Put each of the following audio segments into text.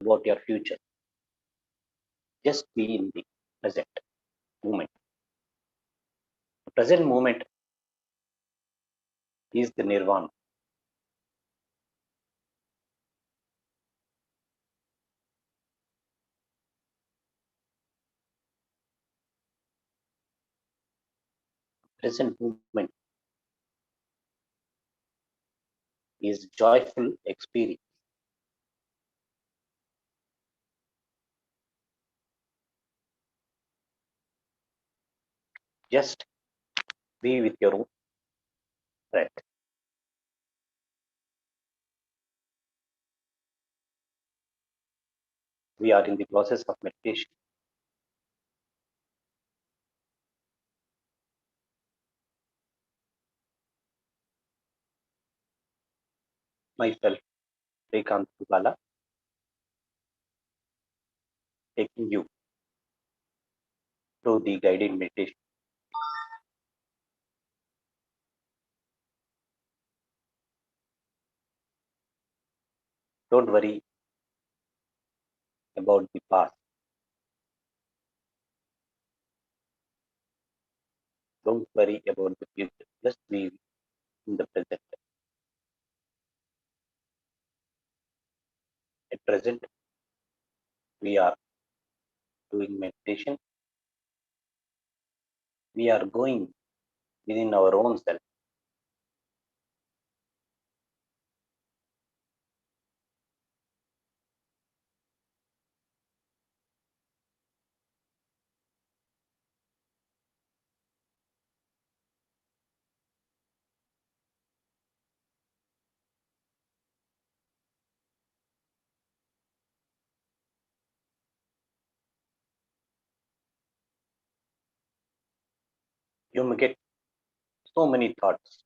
about your future. Just be in the present moment. The present moment is the nirvana. Present moment is joyful experience. Just be with your own breath. We are in the process of meditation. Myself, Rekant Bala, taking you through the guided meditation. Don't worry about the past. Don't worry about the future. Just be in the present. At present, we are doing meditation. We are going within our own self. You may get so many thoughts.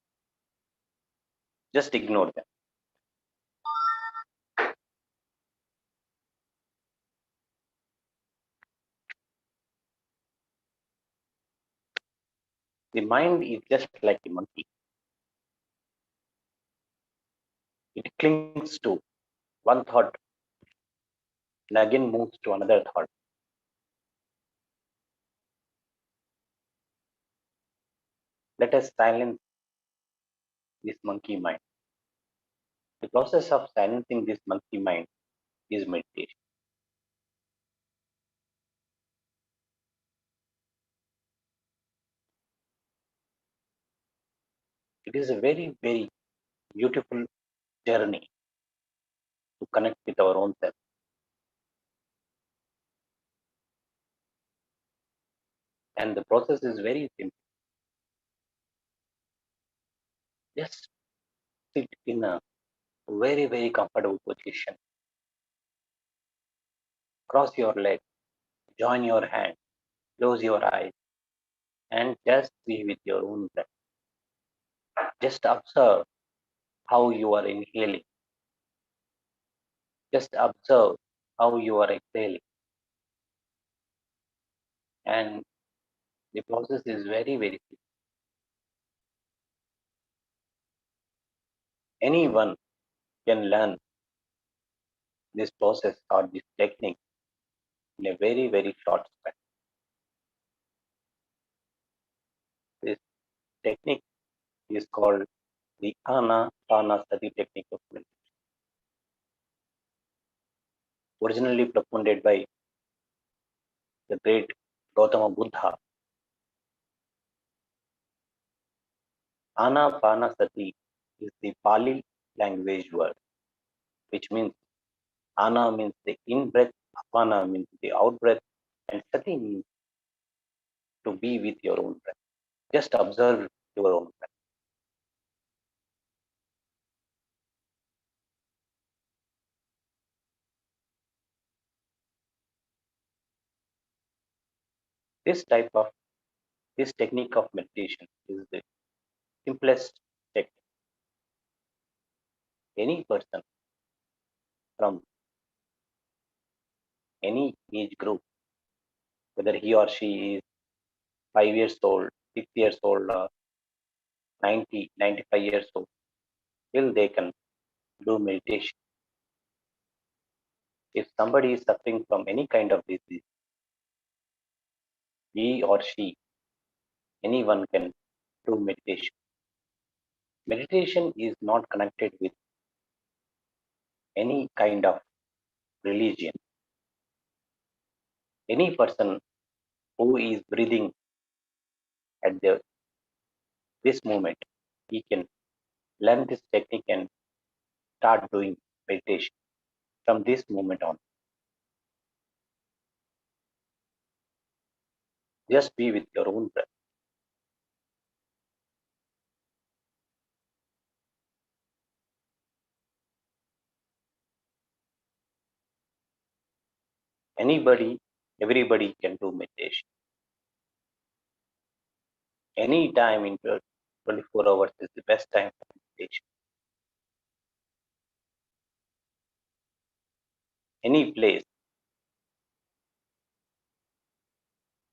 Just ignore them. The mind is just like a monkey. It clings to one thought and again moves to another thought. Let us silence this monkey mind. The process of silencing this monkey mind is meditation. It is a very, very beautiful journey to connect with our own self. And the process is very simple. Just sit in a very, very comfortable position. Cross your legs, join your hands, close your eyes, and just be with your own breath. Just observe how you are inhaling. Just observe how you are exhaling. And the process is very, very simple. Anyone can learn this process or this technique in a very, very short span. This technique is called the Anapanasati technique of meditation, originally propounded by the great Gautama Buddha. Anapanasati is the Pali language word, which means Ana means the in breath, Apana means the out breath, and Sati means to be with your own breath. Just observe your own breath. This technique of meditation is the simplest technique. Any person from any age group, whether he or she is 5 years old, 6 years old, or 90, 95 years old, still they can do meditation. If somebody is suffering from any kind of disease, he or she, anyone can do meditation. Meditation is not connected with any kind of religion. Any person who is breathing at this moment, he can learn this technique and start doing meditation from this moment on. Just be with your own breath. Anybody, everybody can do meditation. Any time in 24 hours is the best time for meditation. Any place,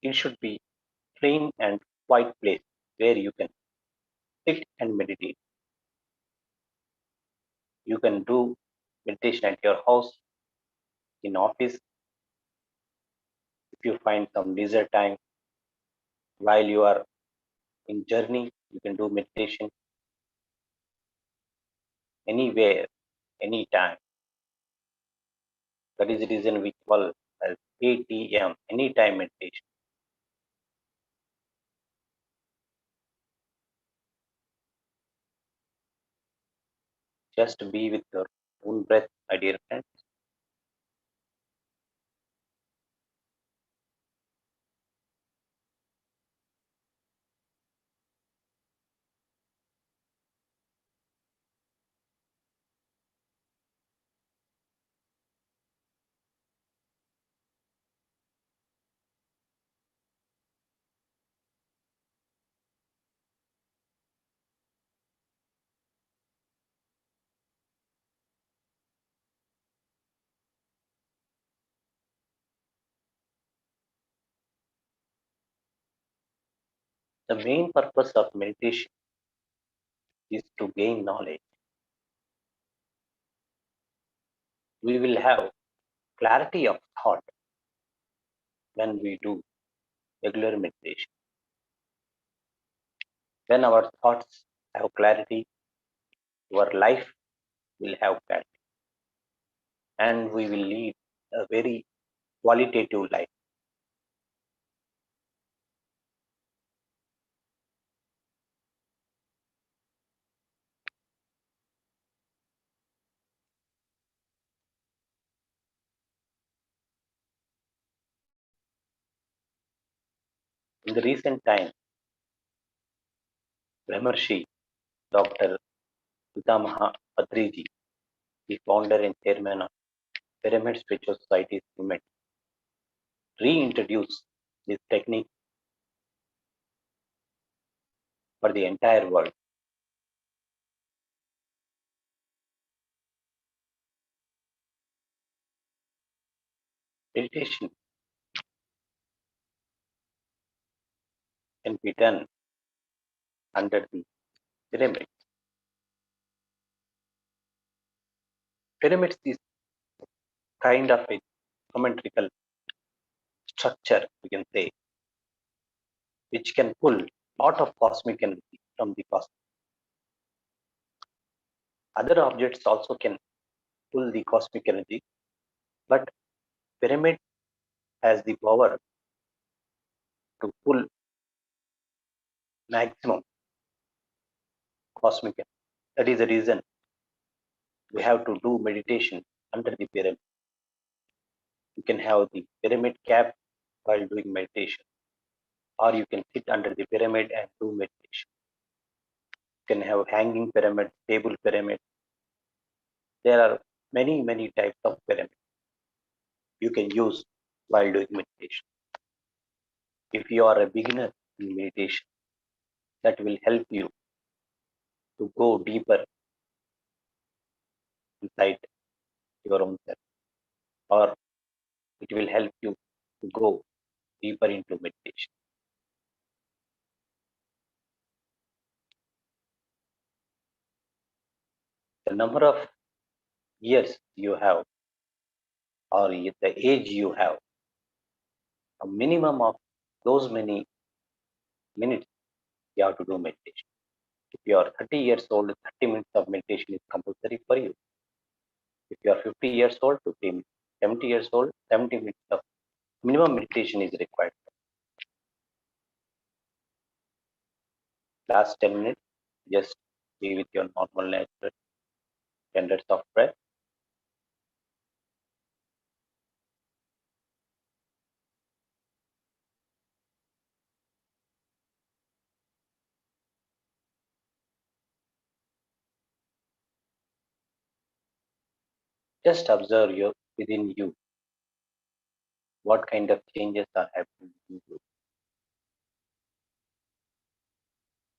it should be clean and quiet place where you can sit and meditate. You can do meditation at your house, in office. If you find some leisure time while you are in journey, you can do meditation anywhere, anytime. That is the reason we call as ATM, anytime meditation. Just be with your own breath, my dear friend. The main purpose of meditation is to gain knowledge. We will have clarity of thought when we do regular meditation. When our thoughts have clarity, our life will have clarity and we will lead a very qualitative life. In the recent time, Brahmarshi Dr. Pitamaha Patriji, the founder and chairman of Pyramid Spiritual Society's movement, reintroduced this technique for the entire world. Meditation can be done under the pyramid. Pyramids is kind of a geometrical structure, we can say, which can pull lot of cosmic energy from the cosmos. Other objects also can pull the cosmic energy, but pyramid has the power to pull maximum cosmic energy. That is the reason we have to do meditation under the pyramid. You can have the pyramid cap while doing meditation, or you can sit under the pyramid and do meditation. You can have hanging pyramid, stable pyramid. There are many, many types of pyramid you can use while doing meditation. If you are a beginner in meditation, that will help you to go deeper inside your own self, or it will help you to go deeper into meditation. The number of years you have or the age you have, a minimum of those many minutes you have to do meditation. If you are 30 years old, 30 minutes of meditation is compulsory for you. If you are 50 years old, 50 minutes. 70 years old, 70 minutes of minimum meditation is required. Last 10 minutes, just be with your normal natural standards of breath. Just observe your within you what kind of changes are happening in you,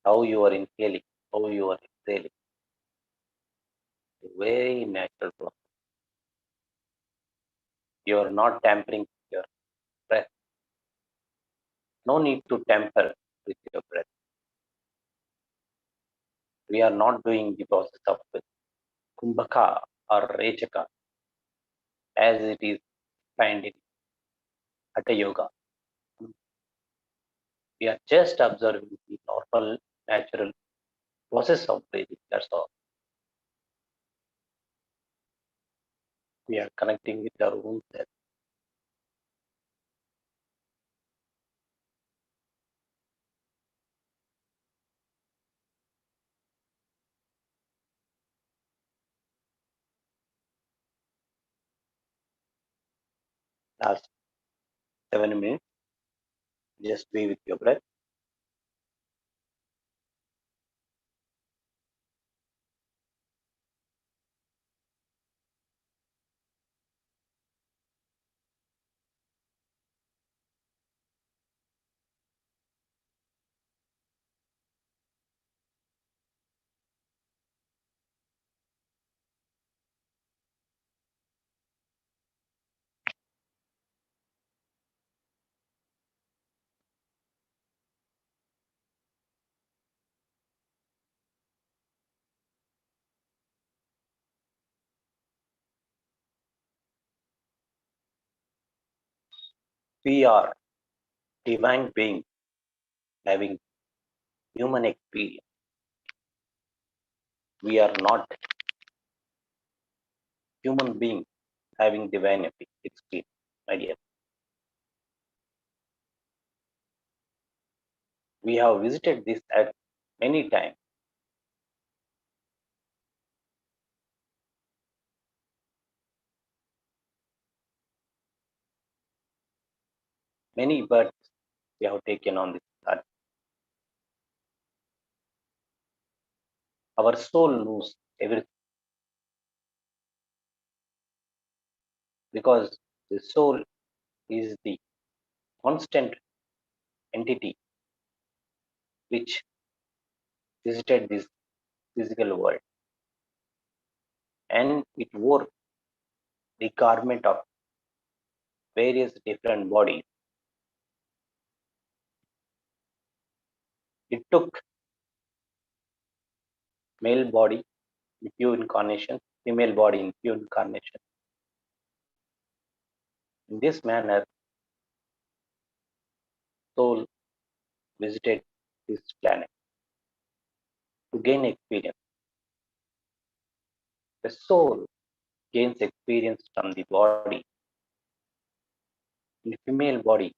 how you are inhaling, how you are exhaling. Very natural process. You are not tampering with your breath. No need to tamper with your breath. We are not doing the process of kumbhaka or rechaka as it is defined in Hatha Yoga. We are just observing the normal, natural process of breathing. That's all. We are connecting with our own self. Last 7 minutes, just be with your breath. We are divine beings having human experience. We are not human beings having divine experience, my dear. We have visited this at many times. Many births we have taken on this earth. Our soul knows everything because the soul is the constant entity which visited this physical world, and it wore the garment of various different bodies. It took male body in few incarnations, female body in few incarnations. In this manner, soul visited this planet to gain experience. The soul gains experience from the body. In the female body,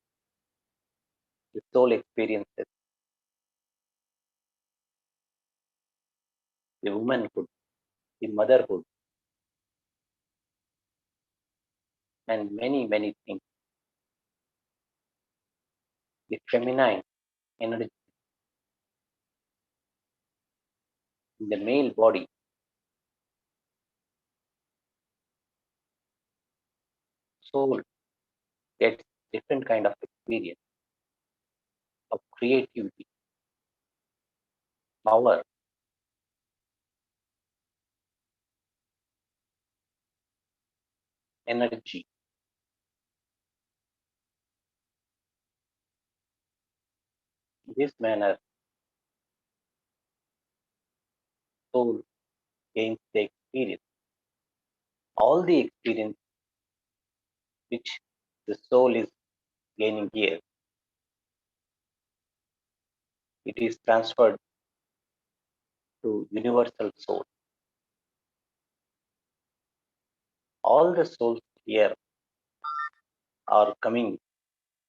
the soul experiences the womanhood, the motherhood, and many, many things. The feminine energy in the male body, soul gets different kind of experience of creativity, power, energy. In this manner, soul gains the experience. All the experience which the soul is gaining here, it is transferred to universal soul. All the souls here are coming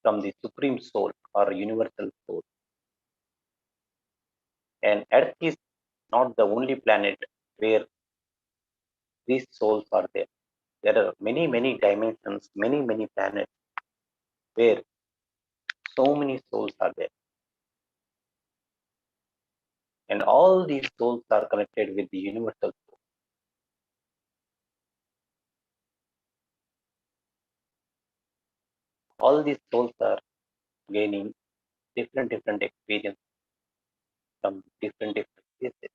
from the supreme soul or universal soul. And Earth is not the only planet where these souls are there. There are many, many dimensions, many, many planets where so many souls are there. And all these souls are connected with the universal soul. All these souls are gaining different experience from different places.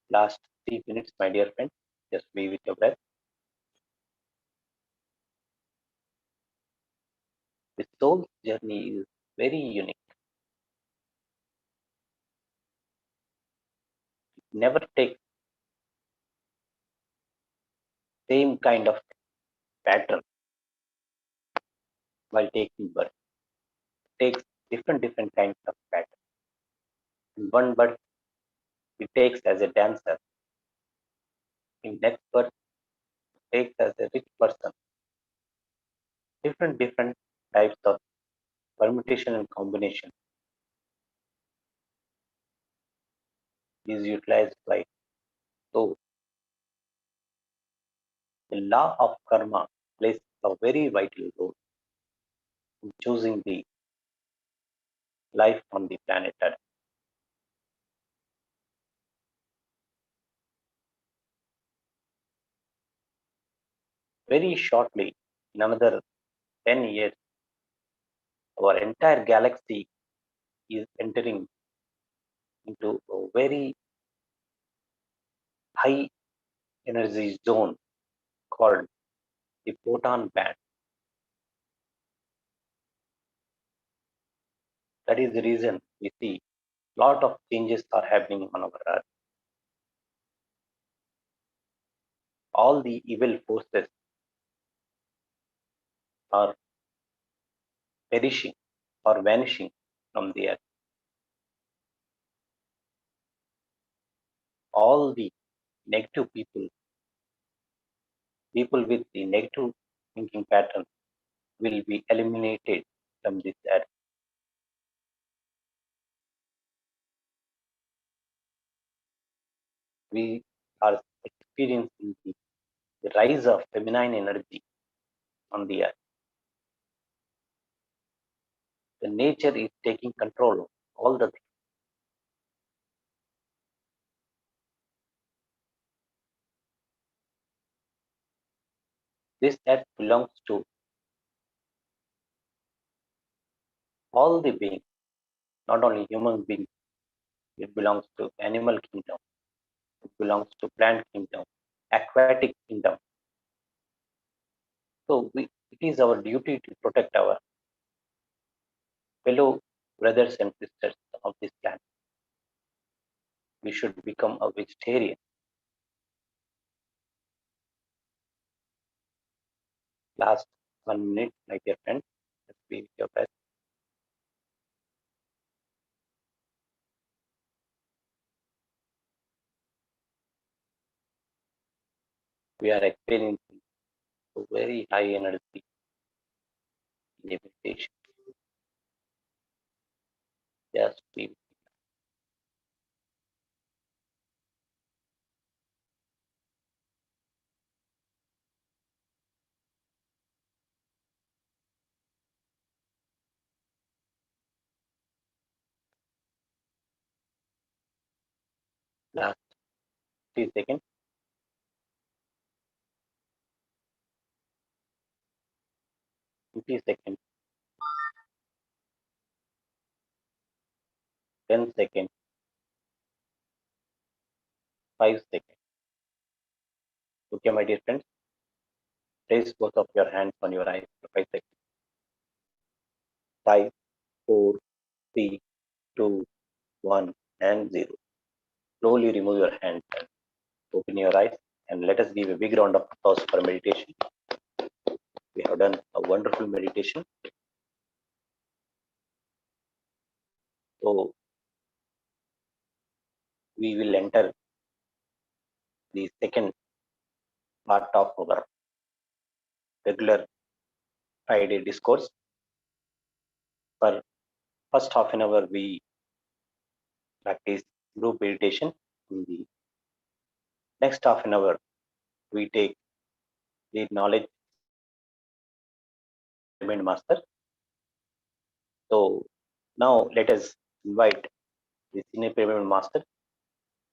Last 3 minutes, my dear friend, just be with your breath. The soul's journey is very unique. It never takes same kind of pattern while taking birth. It takes different kinds of pattern. In one birth, it takes as a dancer. In next birth, it takes as a rich person. Different types of permutation and combination is utilized by so the law of karma plays a very vital role in choosing the life on the planet Earth. Very shortly, in another 10 years, our entire galaxy is entering into a very high energy zone called the photon band. That is the reason we see a lot of changes are happening on our Earth. All the evil forces are perishing or vanishing from the Earth. All the negative people with the negative thinking pattern will be eliminated from this Earth. We are experiencing the rise of feminine energy on the Earth. The nature is taking control of all the things. This Earth belongs to all the beings, not only human beings. It belongs to animal kingdom. It belongs to plant kingdom, aquatic kingdom. So it is our duty to protect our fellow brothers and sisters of this planet. We should become a vegetarian. Last 1 minute, my dear friend. Let's be with your breath. We are experiencing a very high energy in the meditation. Just be last 3 seconds. 50 seconds. 10 seconds. 5 seconds. Okay, my dear friends. Place both of your hands on your eyes for 5 seconds. 5, 4, 3, 2, 1, and 0. Slowly remove your hands and open your eyes And let us give a big round of applause for meditation. We have done a wonderful meditation. So we will enter the second part of our regular Friday discourse. For first half an hour, we practice group meditation. In the next half an hour, we take the knowledge pyramid master. So now let us invite the senior pyramid master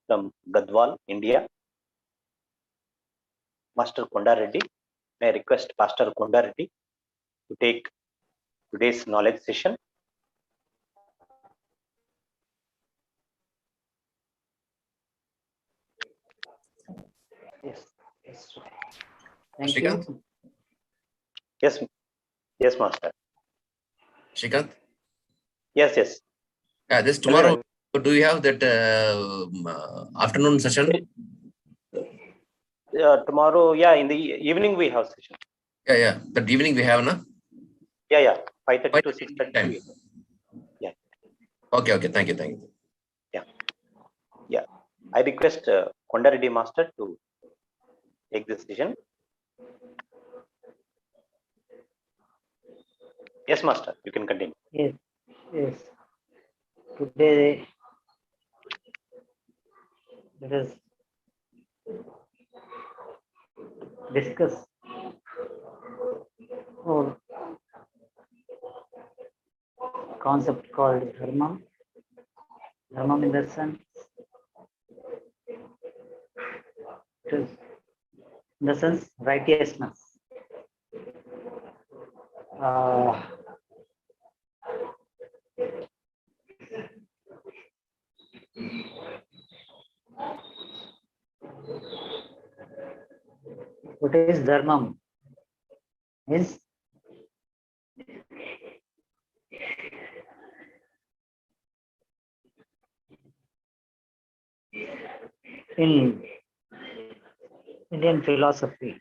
from Gadwal, India, Master Konda Reddy. May I request Pastor Konda Reddy to take today's knowledge session. Yes. Thank you. Yes, yes, Master. Shrikant? Yes. Yeah, this tomorrow, do you have that afternoon session? Tomorrow, in the evening we have session. Yeah. That evening we have, na? Yeah. 5:30 to 6:30 time. Yeah. Okay. Thank you. Yeah. I request Konda Reddy Master to take this decision. Yes, Master. You can continue. Yes. Today, let us discuss a concept called dharma. Dharma in the sense, righteousness. What is dharma? Is in Indian philosophy,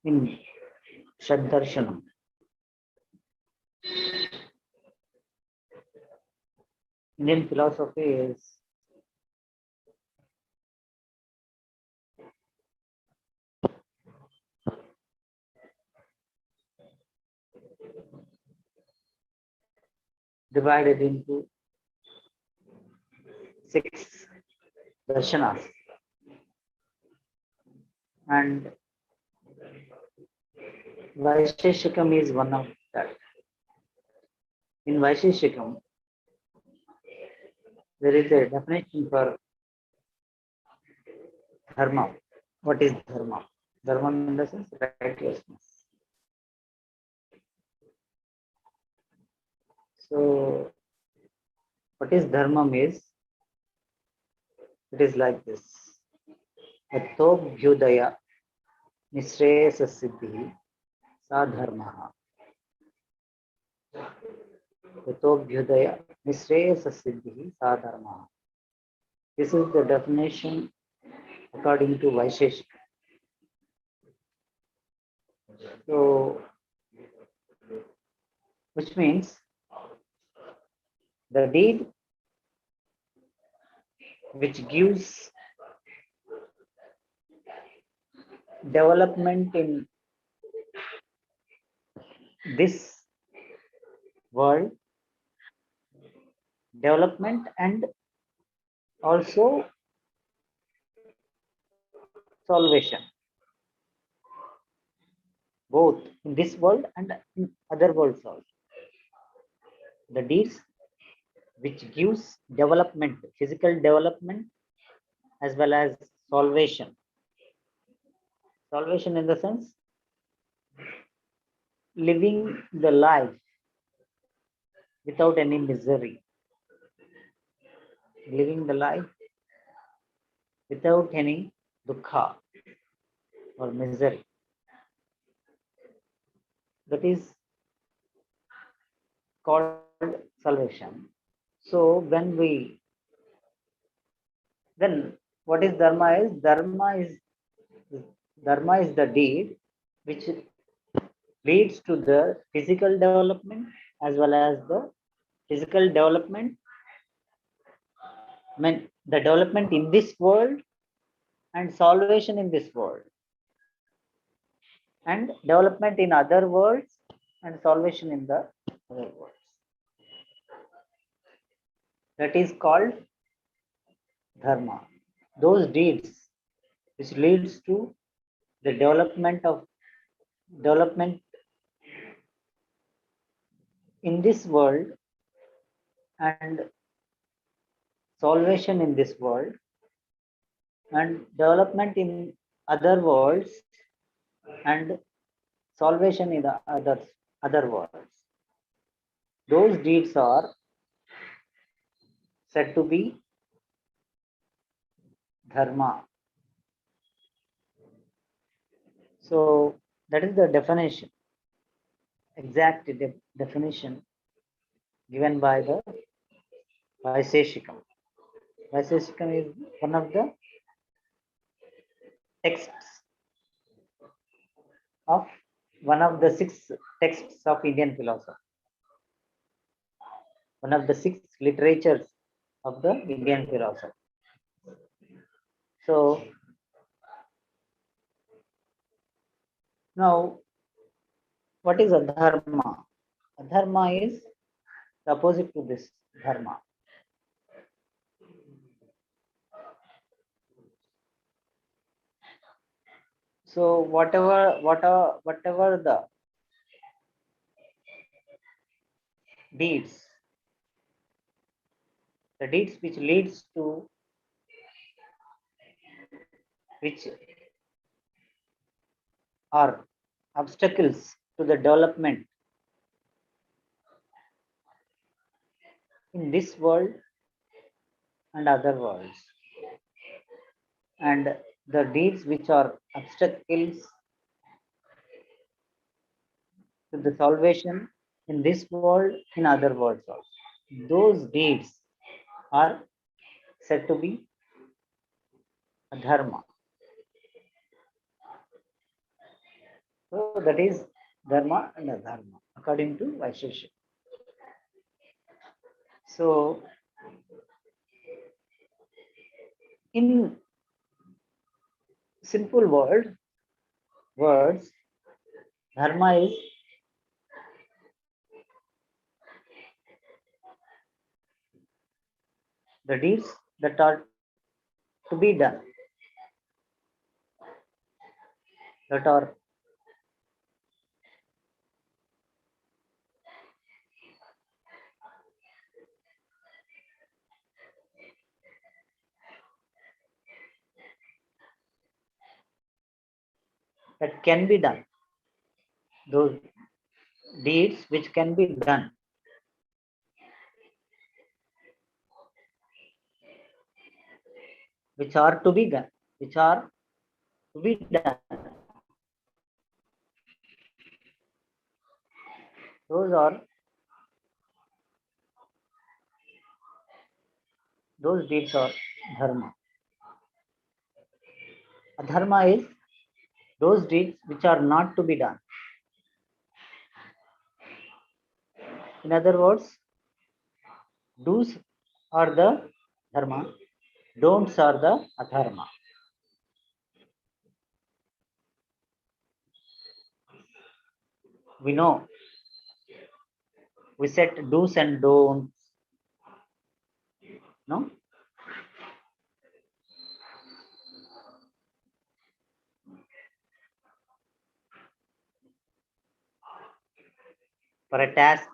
in Shaddarshanam, Indian philosophy is divided into 6 darshanas, and Vaisheshikam is one of that. In Vaisheshikam, there is a definition for dharma. What is dharma? Dharma in the sense righteousness. So, what is dharma is, it is like this. Atobhyudaya nishreyasa siddhi sa dharmaha. Atobhyudaya nishreyasa siddhi sa dharmaha. This is the definition according to Vaisheshika. So, which means the deed which gives development in this world, development and also salvation, both in this world and in other worlds also. The deeds which gives development, physical development, as well as salvation. Salvation in the sense living the life without any misery, living the life without any dukkha or misery. That is called salvation. So when we, then what is dharma is? Dharma is the deed which leads to the physical development as well as the physical development, the development in this world and salvation in this world, and development in other worlds and salvation in the other worlds. That is called dharma. Those deeds which leads to the development in this world and salvation in this world and development in other worlds and salvation in the other worlds. Those deeds are said to be dharma. So that is the definition, exact definition given by the Vaiseshikam. Vaiseshikam is one of the texts of one of the 6 texts of Indian philosophy, one of the 6 literatures of the Indian philosophy. So now, what is adharma? Adharma is the opposite to this dharma. So whatever the deeds, the deeds which leads to, which are obstacles to the development in this world and other worlds, and the deeds which are obstacles to the salvation in this world, in other worlds also. Those deeds are said to be dharma. So that is dharma and adharma according to Vaisheshika. So in simple words, dharma is the deeds that are to be done, that are that can be done, those deeds which can be done, which are to be done, which are to be done. Those deeds are dharma. Adharma is those deeds which are not to be done. In other words, do's are the dharma, don'ts are the adharma. We know, we set do's and don'ts, no? For a task,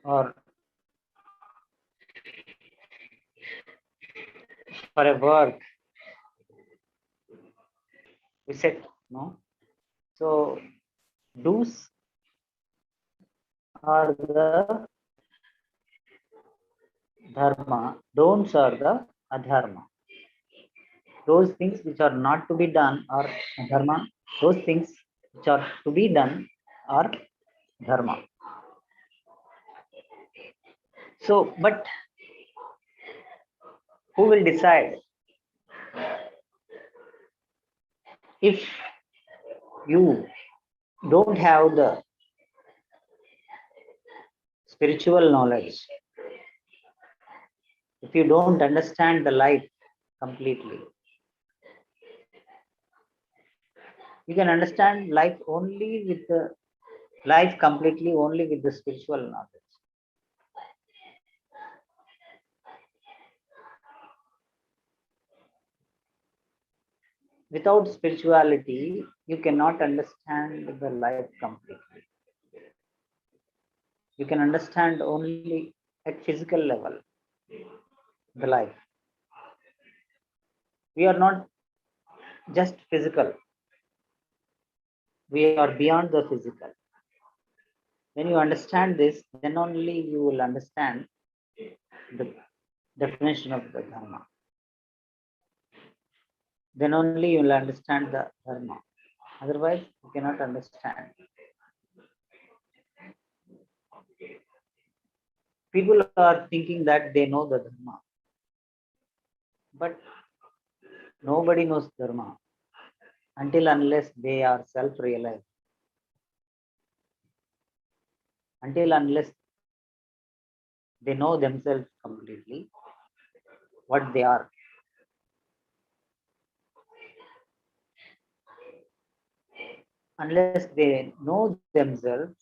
or for a work, we set, no? So do's are the dharma, don'ts are the adharma. Those things which are not to be done are dharma. Those things which are to be done or dharma. So, but who will decide if you don't have the spiritual knowledge, if you don't understand the life completely? You can understand life only with the life completely only with the spiritual knowledge. Without spirituality, you cannot understand the life completely. You can understand only at physical level the life. We are not just physical, we are beyond the physical. When you understand this, then only you will understand the definition of the dharma. Then only you will understand the dharma. Otherwise, you cannot understand. People are thinking that they know the dharma, but nobody knows dharma until unless they are self-realized, until unless they know themselves completely, what they are. Unless they know themselves,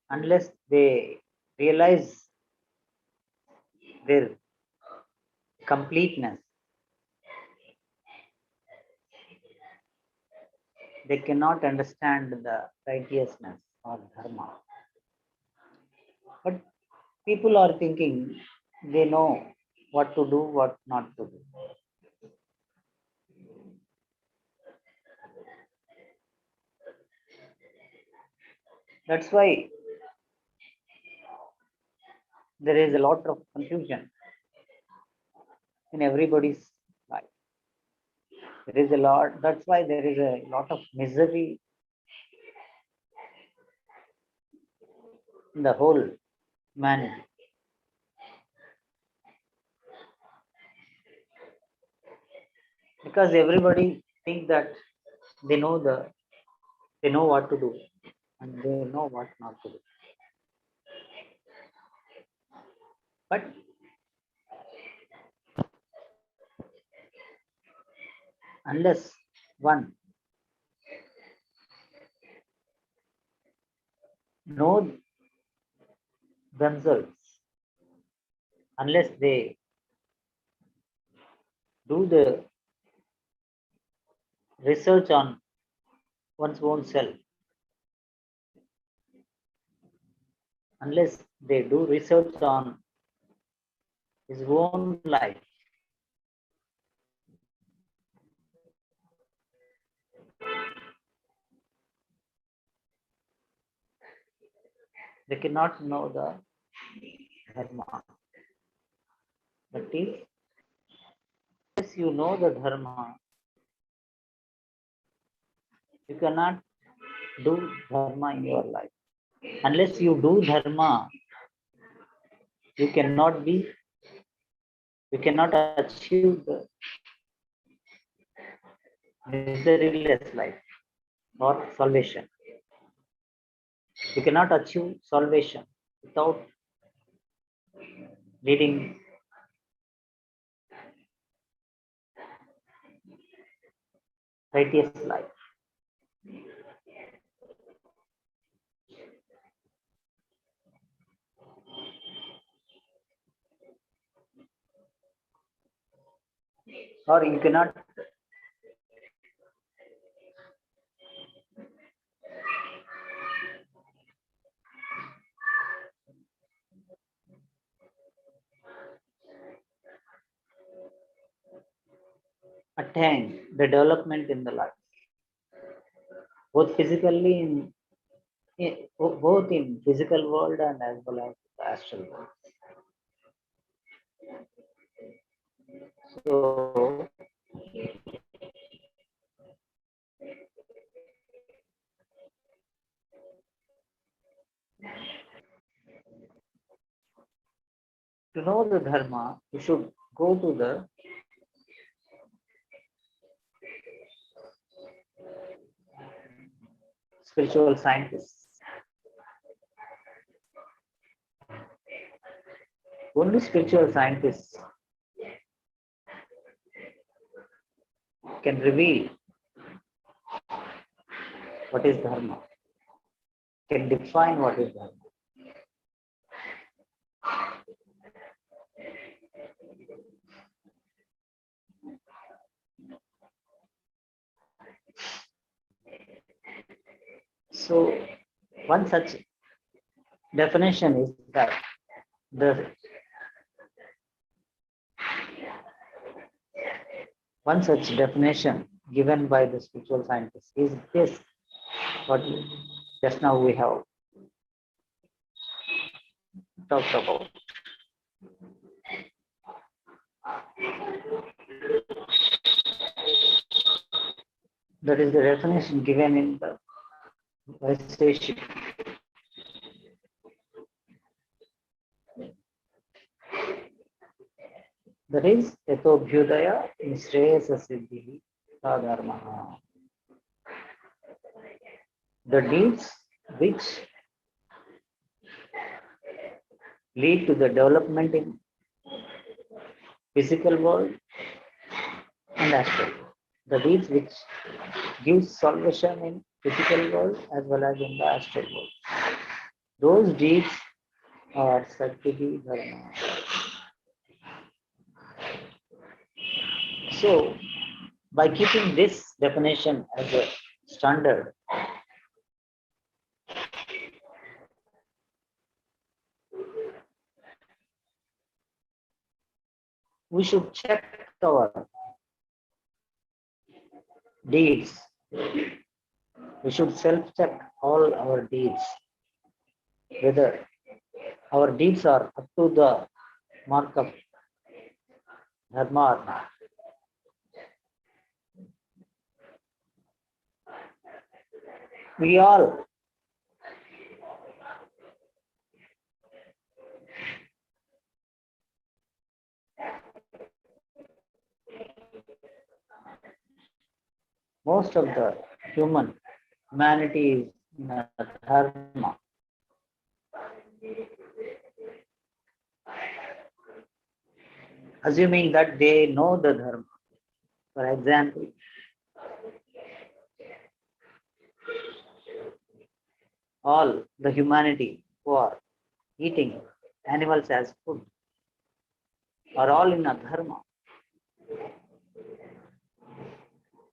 unless they realize their completeness, they cannot understand the righteousness or dharma. But people are thinking they know what to do, what not to do. That's why there is a lot of confusion in everybody's life. There is a lot, that's why there is a lot of misery in the whole humanity. Because everybody think that they know they know what to do and they know what not to do. But unless one know themselves, unless they do the research on one's own self, unless they do research on his own life, they cannot know the dharma. That is, unless you know the dharma, you cannot do dharma in your life. Unless you do dharma, you cannot be, you cannot achieve the miseryless life or salvation. You cannot achieve salvation without leading righteous life. Or you cannot attain the development in the life, both physically both in physical world and as well as the astral world. So To know the dharma, you should go to the spiritual scientists. Only spiritual scientists can reveal what is dharma, can define what is dharma. So, one such definition is that the one such definition given by the spiritual scientists is this, what just now we have talked about. That is the definition given in the Vaiseshik. That is Yatobhyudaya Nishreyasa Siddhi Sadharma. The deeds which lead to the development in physical world and astral. The deeds which give salvation in physical world as well as in the astral world. Those deeds are Sattvihi Dharma. So, by keeping this definition as a standard, we should check our deeds. We should self-check all our deeds, whether our deeds are up to the mark of dharma or not. We all most of the humanity is in a dharma. Assuming that they know the dharma. For example, all the humanity who are eating animals as food are all in a dharma.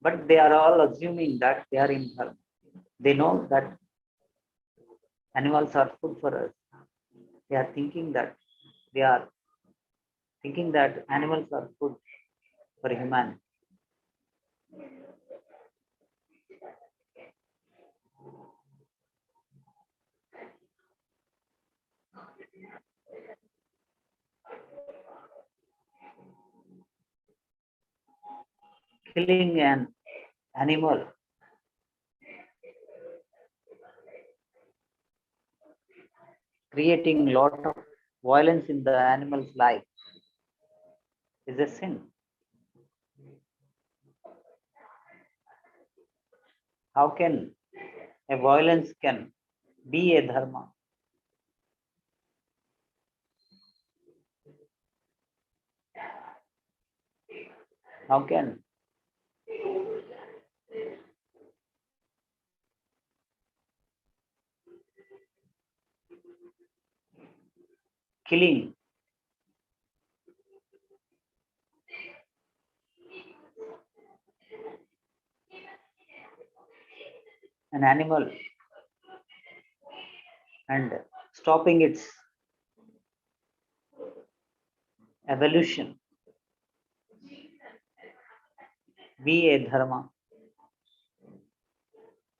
But they are all assuming that they are in dharma. They know that animals are food for us. They are thinking that animals are food for humanity. Killing an animal creating lot of violence in the animal's life is a sin. How can a violence can be a dharma? How can killing an animal and stopping its evolution be a dharma?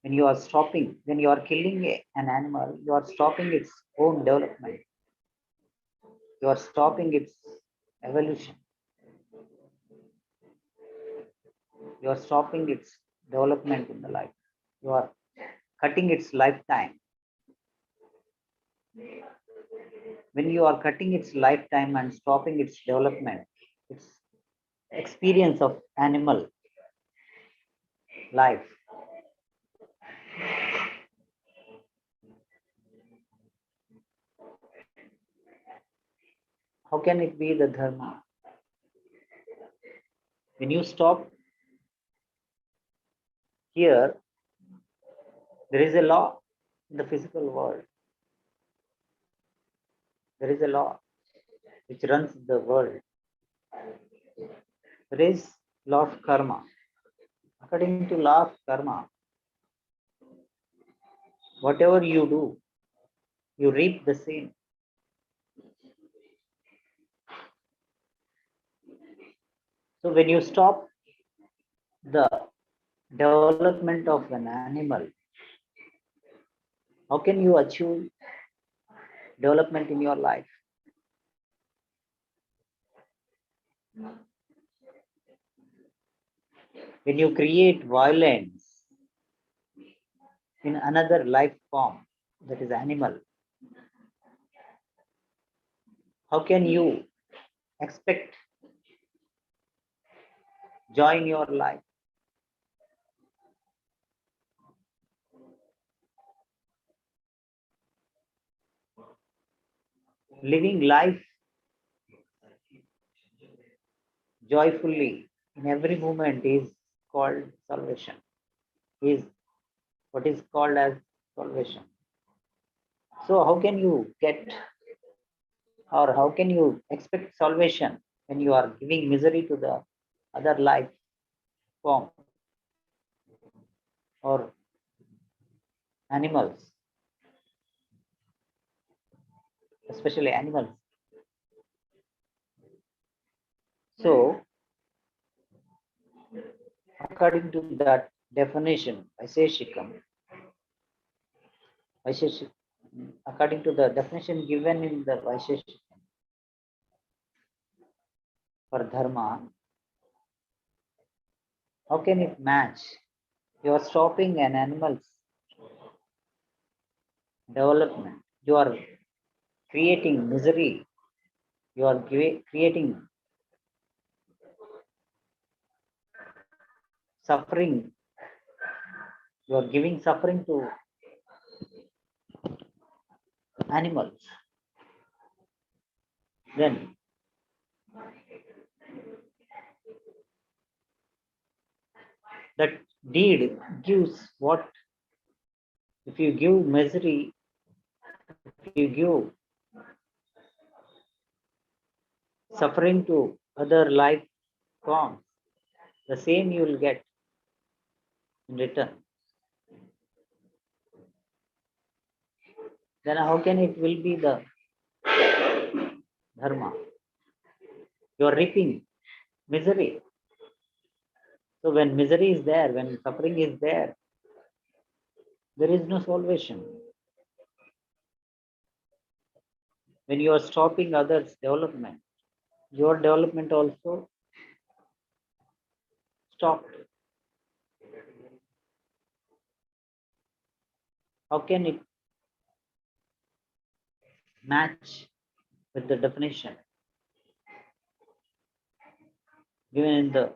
When you are killing an animal, you are stopping its own development. You are stopping its evolution. You are stopping its development in the life. You are cutting its lifetime. When you are cutting its lifetime and stopping its development, its experience of animal life, how can it be the dharma? When you stop here, there is a law in the physical world. There is a law which runs the world. There is law of karma. According to law of karma, whatever you do, you reap the same. So when you stop the development of an animal, how can you achieve development in your life? When you create violence in another life form, that is animal, how can you expect joy in your life? Living life joyfully in every moment is called salvation, is what is called as salvation. So how can you get, or how can you expect salvation when you are giving misery to the other life form or animals, especially animals? So according to that definition, Vaisheshikam, according to the definition given in the Vaisheshikam for dharma, how can it match? You are stopping an animal's development. You are creating misery. You are creating suffering. You are giving suffering to animals. Then that deed gives what? If you give misery, if you give suffering to other life forms, the same you will get in return. Then how can it will be the dharma? You are reaping misery. So when misery is there, when suffering is there is no salvation. When you are stopping others' development, your development also stopped. How can it match with the definition given in the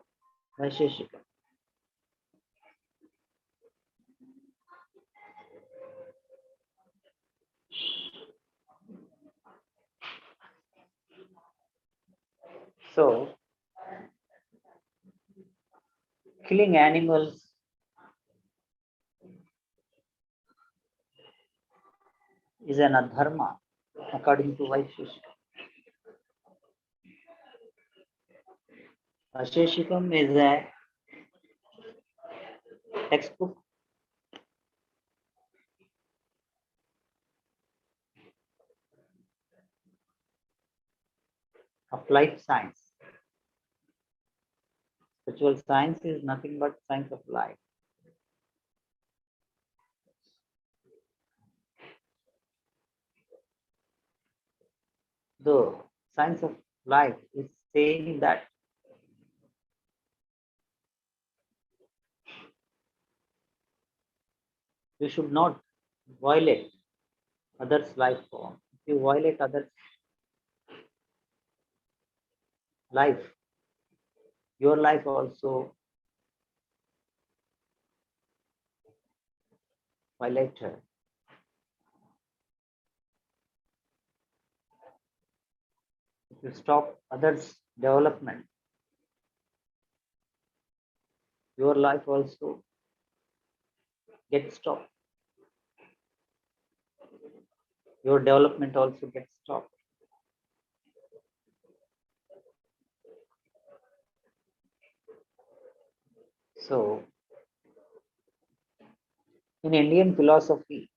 Vaisheshika? So, killing animals is an adharma according to Vaisheshika. Vaisheshikam is a textbook of life science. Spiritual science is nothing but science of life. The science of life is saying that you should not violate others' life form, if you violate others' life, your life also violated. If you stop others' development, your life also gets stopped. Your development also gets stopped. So, in Indian philosophy,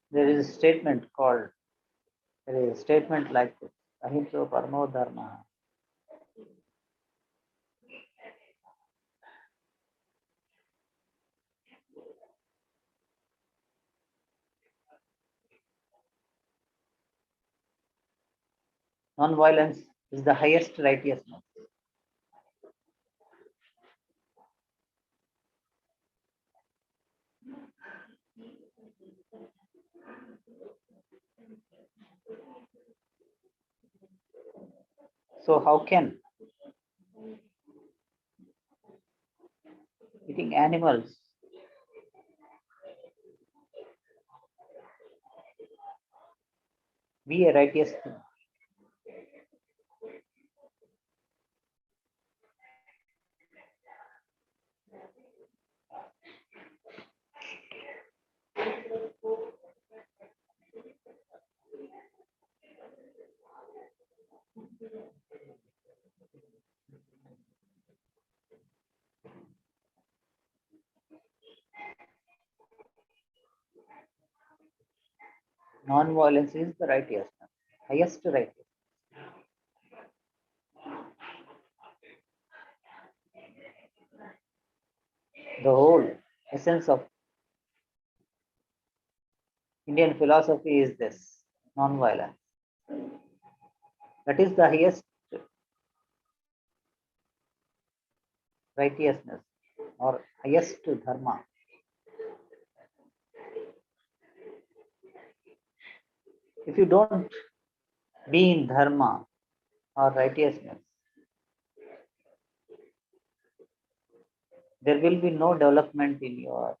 there is a statement called, there is a statement like this, Ahimsa Paramo Dharma. Non-violence is the highest righteousness. So how can eating animals be a righteous thing? Non-violence is the righteousness, highest righteousness. The whole essence of Indian philosophy is this, non-violence. That is the highest righteousness or highest dharma. If you don't be in dharma or righteousness, there will be no development in your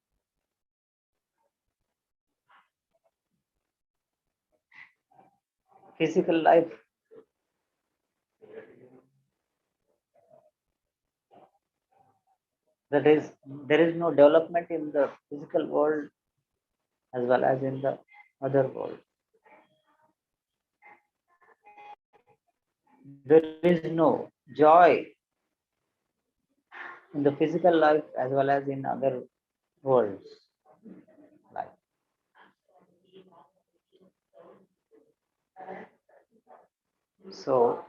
physical life. There is no development in the physical world as well as in the other world. There is no joy in the physical life as well as in other worlds life. So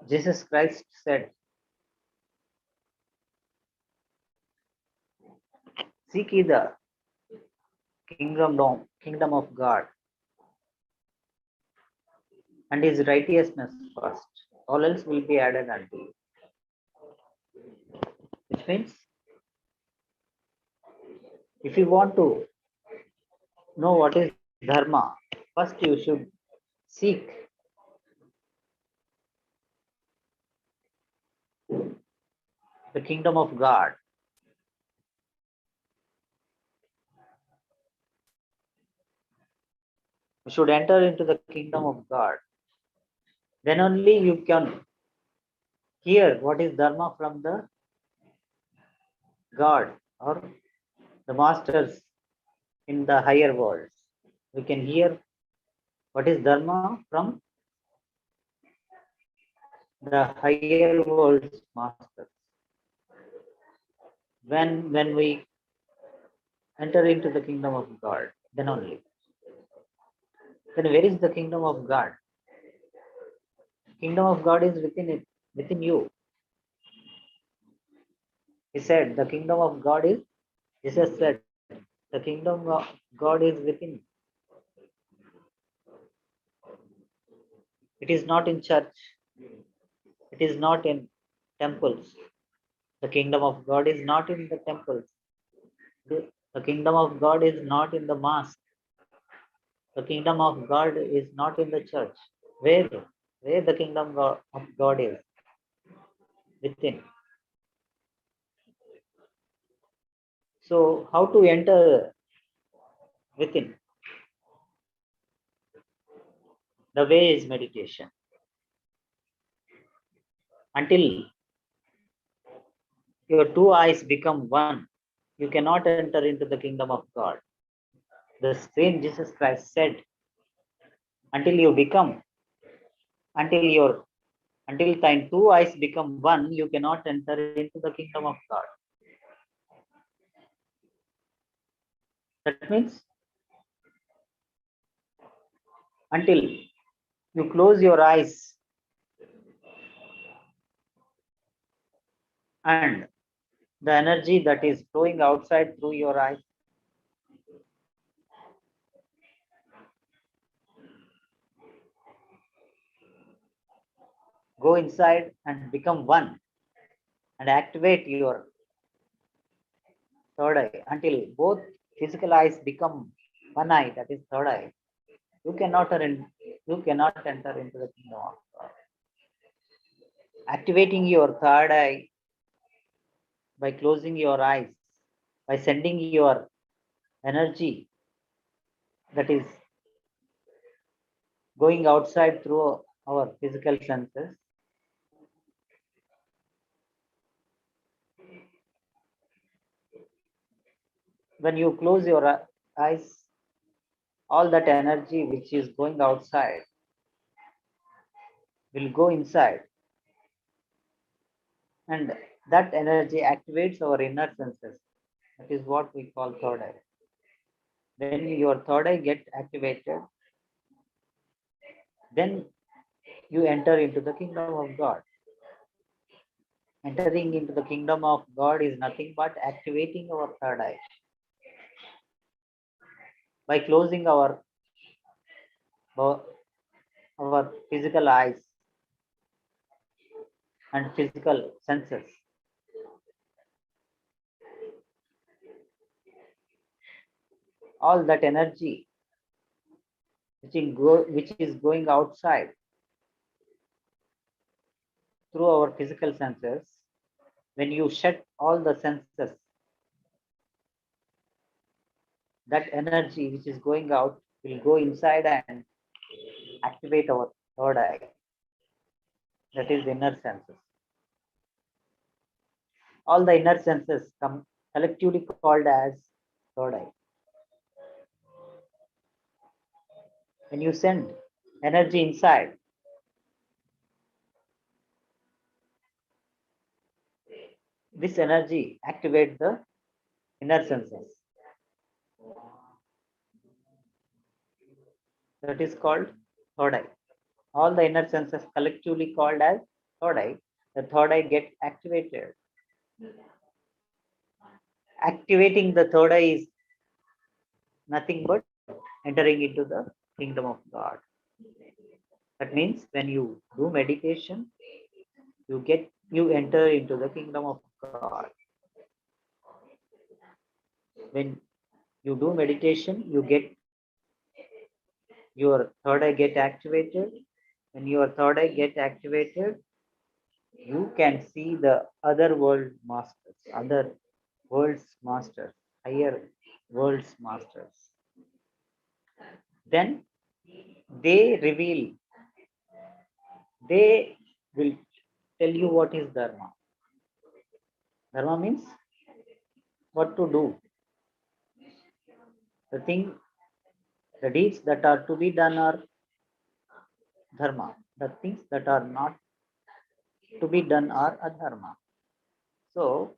Jesus Christ said, seek ye the kingdom of God and his righteousness first. All else will be added unto you. Which means if you want to know what is dharma, first you should seek the kingdom of God. You should enter into the kingdom of God. Then only you can hear what is dharma from the God or the masters in the higher worlds. We can hear what is dharma from the higher worlds masters. When we enter into the kingdom of God, then only. Then where is the kingdom of God? Kingdom of God is within it, within you. He said, the kingdom of God is, Jesus said, the kingdom of God is within. It is not in church. It is not in temples. The kingdom of God is not in the temples. The kingdom of God is not in the mosque. The kingdom of God is not in the church. Where? Where the kingdom of God is? Within. So how to enter within? The way is meditation. Until your two eyes become one, you cannot enter into the kingdom of God. The same Jesus Christ said, until you become, until thine two eyes become one, you cannot enter into the kingdom of God. That means until you close your eyes and the energy that is flowing outside through your eyes go inside and become one and activate your third eye until both physical eyes become one eye, that is third eye. You cannot enter into the kingdom of God. Activating your third eye by closing your eyes, by sending your energy that is going outside through our physical senses. When you close your eyes, all that energy which is going outside will go inside, and that energy activates our inner senses. That is what we call third eye. When your third eye gets activated, then you enter into the kingdom of God. Entering into the kingdom of God is nothing but activating our third eye by closing our physical eyes and physical senses. All that energy which is going outside through our physical senses, when you shut all the senses, that energy which is going out will go inside and activate our third eye, that is inner senses. All the inner senses come collectively called as third eye. When you send energy inside, this energy activates the inner senses. That is called third eye. All the inner senses collectively called as third eye. The third eye gets activated. Activating the third eye is nothing but entering into the kingdom of God. That means when you do meditation, you enter into the kingdom of God. When you do meditation, you get your third eye get activated. When your third eye get activated, you can see the other world masters, other world's masters, higher world's masters. Then they reveal, they will tell you what is dharma. Dharma means what to do. The deeds that are to be done are dharma. The things that are not to be done are adharma. So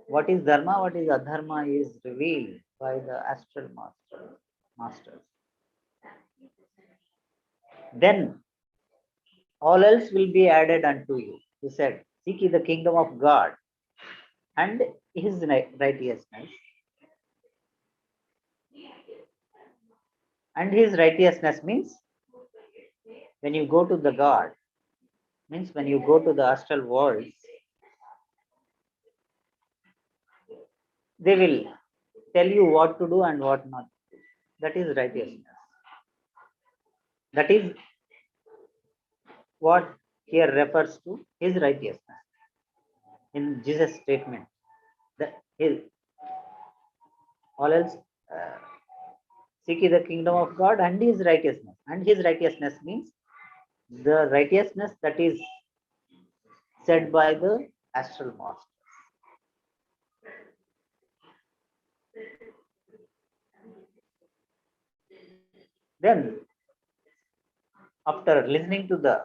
what is dharma, what is adharma is revealed by the astral masters. Then all else will be added unto you. He said, seek ye the kingdom of God and his righteousness. And his righteousness means when you go to the God, means when you go to the astral worlds, they will tell you what to do and what not to do. That is righteousness. That is what here refers to his righteousness. In Jesus' statement, that his all else seek ye the kingdom of God and his righteousness. And his righteousness means the righteousness that is said by the astral master. Then, after listening to the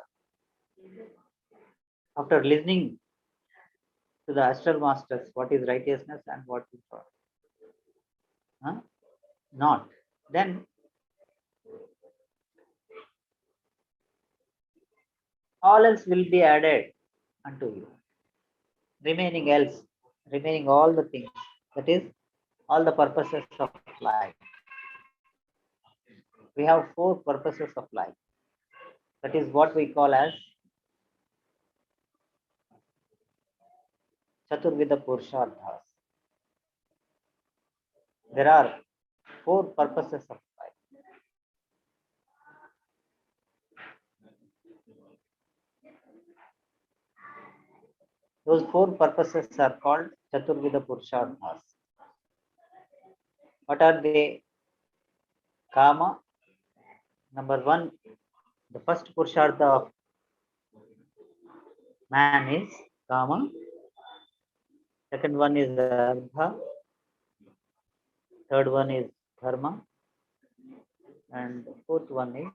astral masters, what is righteousness and what is not, then all else will be added unto you. Remaining all the things, that is all the purposes of life. We have 4 purposes of life. That is what we call as Chaturvida Purusharthas. There are 4 purposes of life. Those 4 purposes are called Chaturvida Purusharthas. What are they? Kama. Number 1, the first Purushartha of man is Kama. Second one is Artha. Third one is Dharma. And fourth one is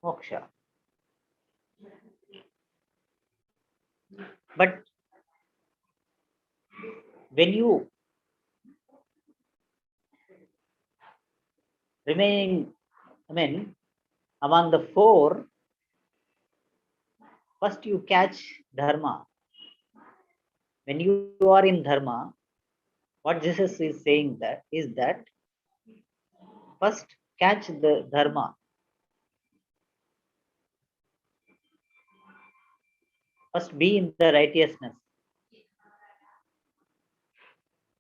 Moksha. But when you among the 4, first you catch Dharma. When you are in Dharma, what Jesus is saying is that first catch the Dharma. First be in the righteousness.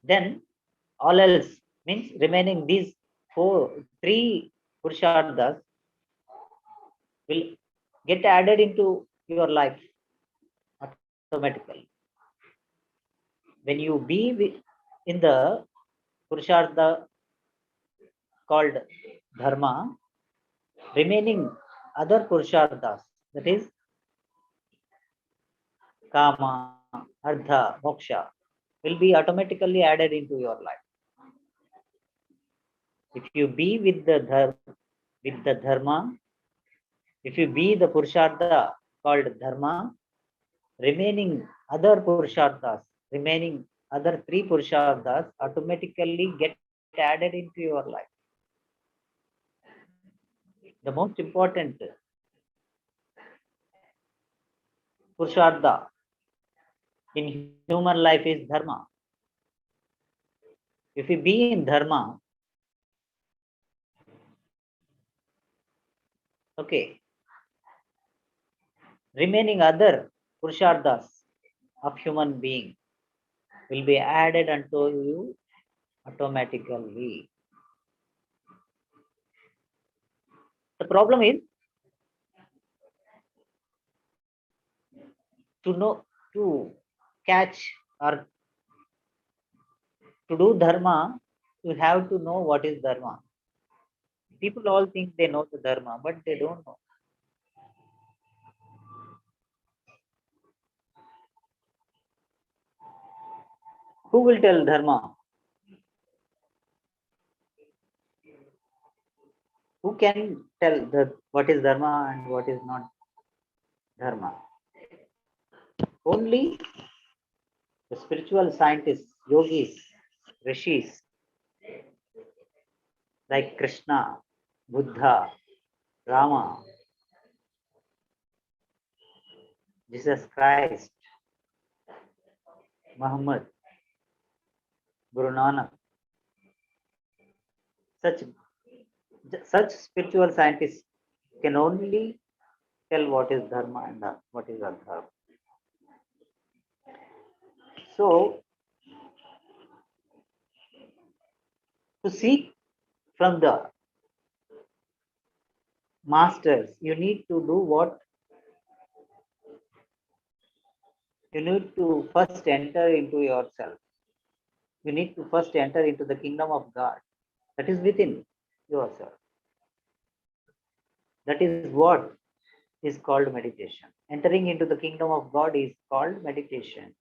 Then all else means remaining these 3 Purusharthas will get added into your life automatically. When you be in the Purushartha called Dharma, remaining other Purusharthas, that is Kama, Artha, Moksha, will be automatically added into your life. If you be with the Dharma, if you be the Purushartha called Dharma, remaining other 3 Purusharthas automatically get added into your life. The most important Purushartha in human life is Dharma. If you be in Dharma, okay, remaining other Purusharthas of human being will be added unto you automatically. The problem is to catch or to do Dharma, you have to know what is Dharma. People all think they know the Dharma, but they don't know. Who will tell Dharma? Who can tell what is Dharma and what is not Dharma? Only The spiritual scientists, yogis, rishis like Krishna, Buddha, Rama, Jesus Christ, Muhammad, Guru Nanak, such such spiritual scientists can only tell what is dharma and what is adharma. So, to seek from the masters, you need to do what? You need to first enter into yourself. You need to first enter into the kingdom of God that is within yourself. That is what is called meditation. Entering into the kingdom of God is called meditation.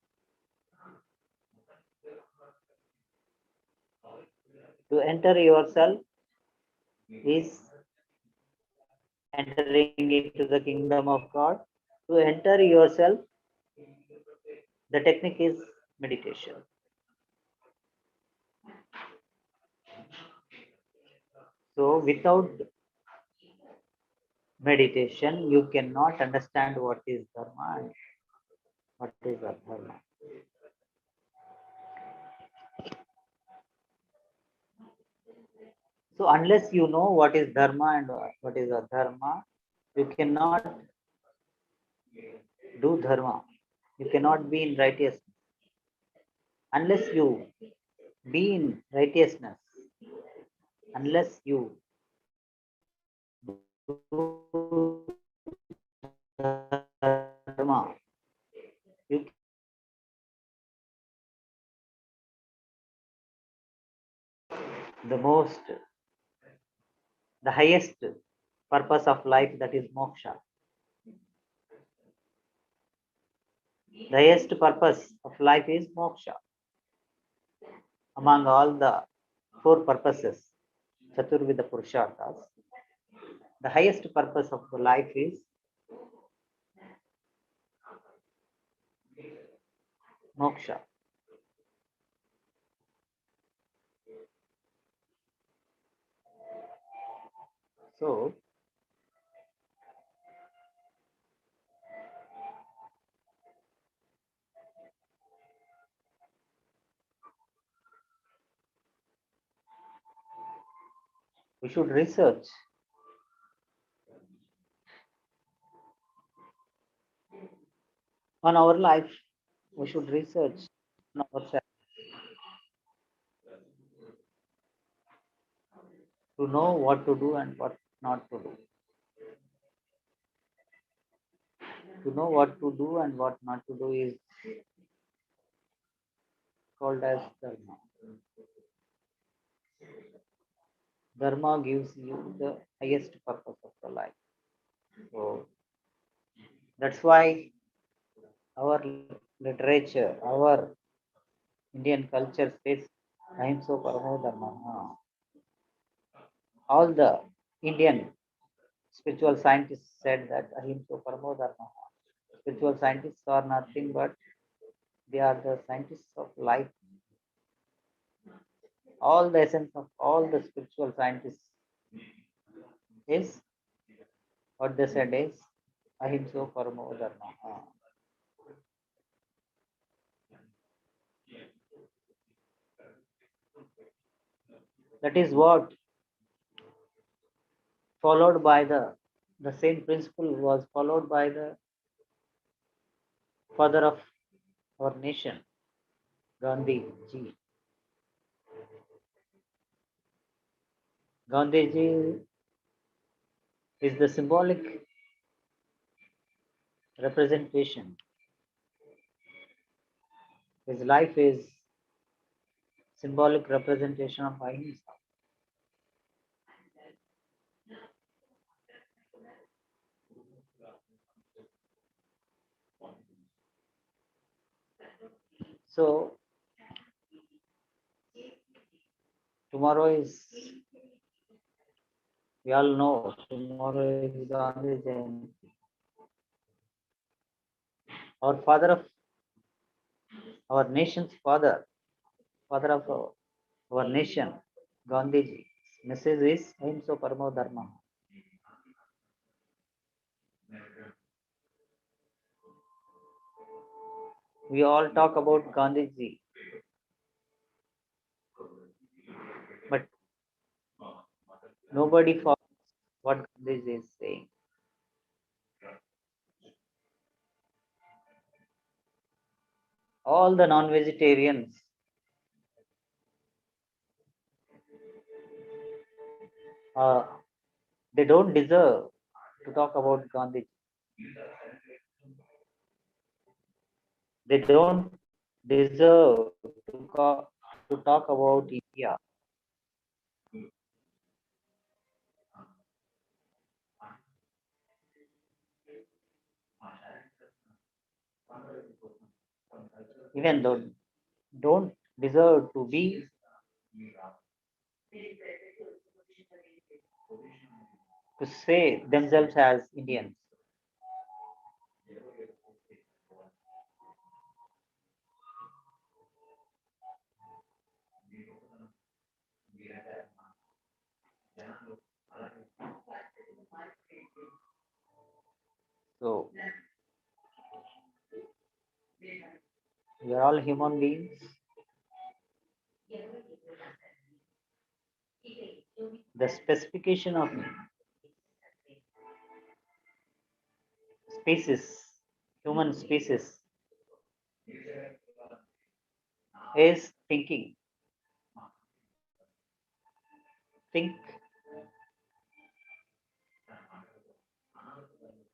To enter yourself is entering into the kingdom of God. To enter yourself, the technique is meditation. So, without meditation, you cannot understand what is dharma and what is adharma. So, unless you know what is dharma and what is adharma, you cannot do dharma. You cannot be in righteousness. Unless you be in righteousness, unless you do dharma, you the most, the highest purpose of life, that is moksha. The highest purpose of life is moksha. Among all the four purposes, Chaturvida Purusharthas, the highest purpose of the life is moksha. So, we should research on our life. We should research on ourselves to know what to do and what not to do. To know what to do and what not to do is called as dharma. Dharma gives you the highest purpose of the life. So that's why our literature, our Indian culture says Ahimsa Paramo Dharma. All the Indian spiritual scientists said that Ahimsa Paramo Dharma. Spiritual scientists are nothing but they are the scientists of life. All the essence of all the spiritual scientists is what they said is Ahimsa Paramo Dharma. That is what followed by the same principle was followed by the father of our nation, Gandhi ji. Gandhi ji is the symbolic representation. His life is symbolic representation of ahimsa. So tomorrow is, we all know, tomorrow is Gandhi Jayanti. Our father of our nation's father of our nation, Gandhiji's message is Ahimsa Paramo Dharma. We all talk about Gandhiji, but nobody follows what Gandhiji is saying. All the non-vegetarians they don't deserve to talk about Gandhiji. They don't deserve to talk about India. Even though don't deserve to be to say themselves as Indians. So we are all human beings. The specification of species, human species, is thinking. Think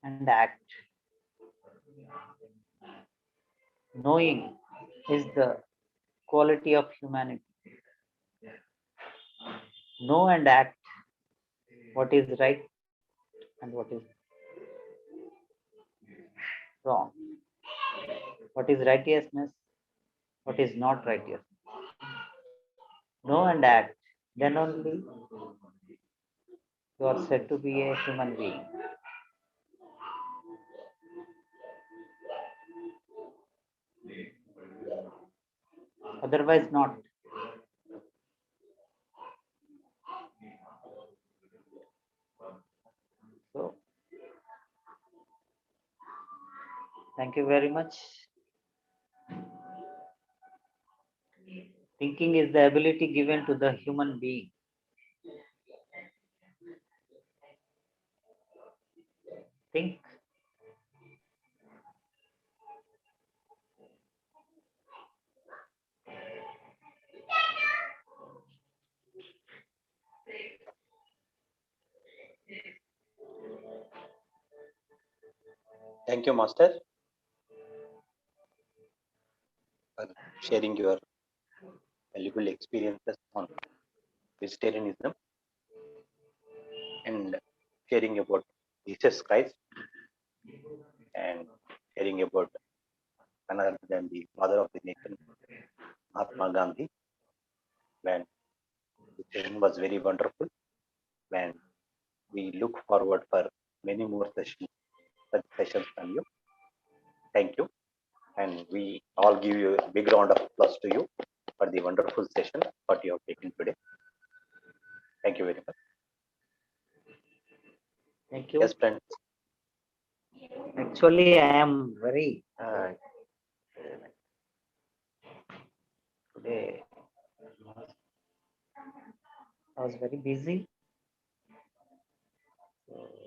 and act. Knowing is the quality of humanity. Know and act what is right and what is wrong. What is righteousness, what is not righteous. Know and act. Then only you are said to be a human being. Otherwise, not. So, thank you very much. Thinking is the ability given to the human being. Think. Thank you, Master, for sharing your valuable experiences on vegetarianism and sharing about Jesus Christ and sharing about none other than the father of the nation, Mahatma Gandhi. When the session was very wonderful, when we look forward for many more sessions, such sessions from you. Thank you. And we all give you a big round of applause to you for the wonderful session what you have taken today. Thank you very much. Thank you. Yes, friends. Actually, I am very today. I was very busy. So